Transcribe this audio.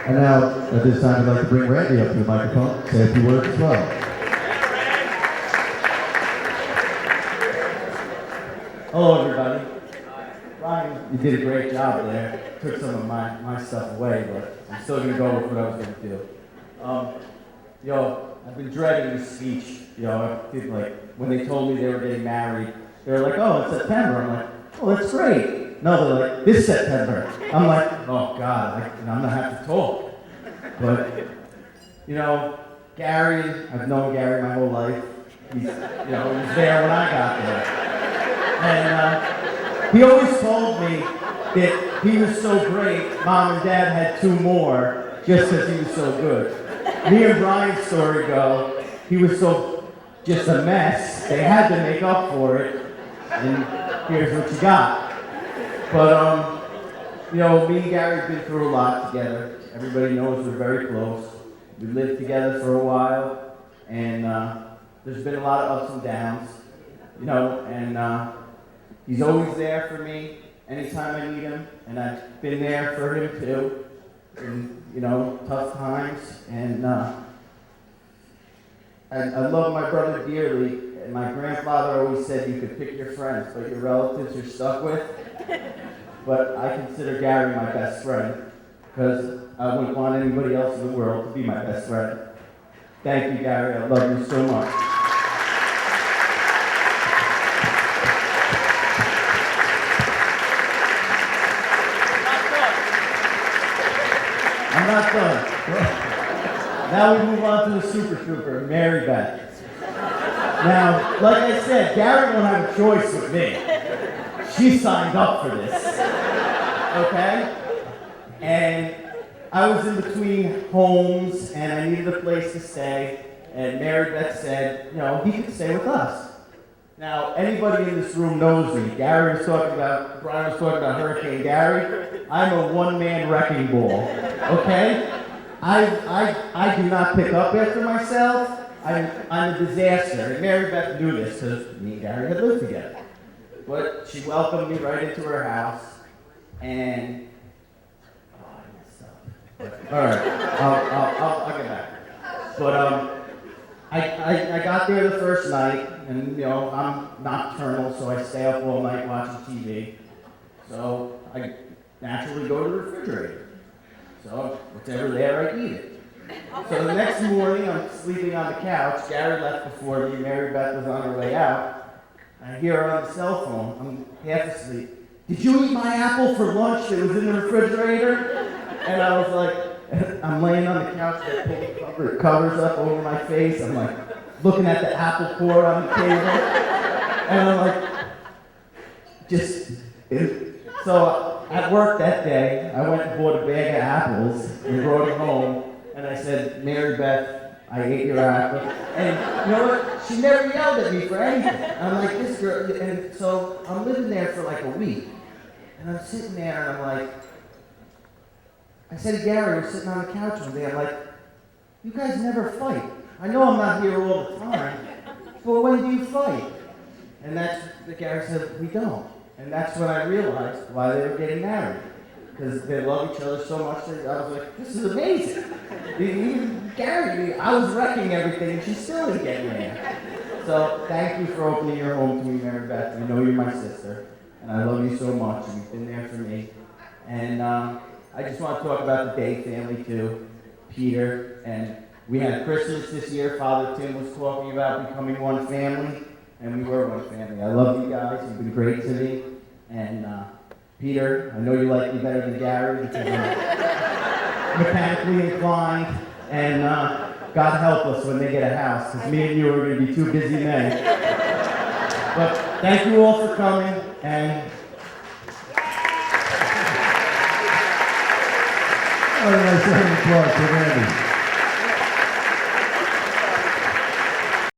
And now, at this time, I'd like to bring Randy up to the microphone, say a few words as well. Hello, everybody. Ryan, you did a great job there. Took some of my stuff away, but I'm still going to go with what I was going to do. I've been dreading this speech. People when they told me they were getting married, they were like, oh, it's September. I'm like, oh, that's great. No, they're like, this September. I'm like, oh, God, I'm going to have to talk. But, Gary, I've known Gary my whole life. He was there when I got there. And he always told me that he was so great, Mom and Dad had 2 more just because he was so good. Me and Brian's story go, he was just a mess. They had to make up for it, and here's what you got. But, me and Gary have been through a lot together. Everybody knows we're very close. We lived together for a while, and there's been a lot of ups and downs, and he's always there for me anytime I need him, and I've been there for him too, in, tough times, and I love my brother dearly, and my grandfather always said you could pick your friends, but your relatives you're stuck with. But I consider Gary my best friend, because I wouldn't want anybody else in the world to be my best friend. Thank you, Gary. I love you so much. I'm not done. Now we move on to the Super Trooper, Mary Beth. Now, like I said, Gary won't have a choice with me. She signed up for this, okay? And I was in between homes, and I needed a place to stay, and Mary Beth said, he could stay with us. Now, anybody in this room knows me. Brian was talking about Hurricane Gary. I'm a one-man wrecking ball, okay? I do not pick up after myself. I'm a disaster. And Mary Beth knew this because me and Gary had lived together. But she welcomed me right into her house, and I messed up. All right, I'll get back. But I got there the first night, and I'm nocturnal, so I stay up all night watching TV. So I naturally go to the refrigerator. So whatever there, I eat it. So the next morning, I'm sleeping on the couch. Gary left before me. Mary Beth was on her way out. I hear her on the cell phone. I'm half asleep. Did you eat my apple for lunch that was in the refrigerator? And I was like, I'm laying on the couch, I pull the covers up over my face. I'm like looking at the apple core on the table. And I'm like, so at work that day, I went and bought a bag of apples and brought it home. And I said, Mary Beth, I ate your apple. And you know what? She never yelled at me for anything. I'm like, this girl, and so I'm living there for like a week. And I'm sitting there and I'm like, I said to Gary, we're sitting on the couch one day, I'm like, you guys never fight. I know I'm not here all the time, but when do you fight? And that's what Gary said, we don't. And that's when I realized why they were getting married. Because they love each other so much that I was like, this is amazing. Even Gary, I was wrecking everything and she still didn't get mad. So thank you for opening your home to me, Mary Beth. I know you're my sister, and I love you so much, and you've been there for me. And I just want to talk about the Day family too, Peter. And we had Christmas this year. Father Tim was talking about becoming one family, and we were one family. I love you guys. You've been great to me. And Peter, I know you like me better than Gary because I'm mechanically inclined, and God help us when they get a house, because me and you are going to be two busy men. But thank you all for coming, and all right, let's have an applause for Randy.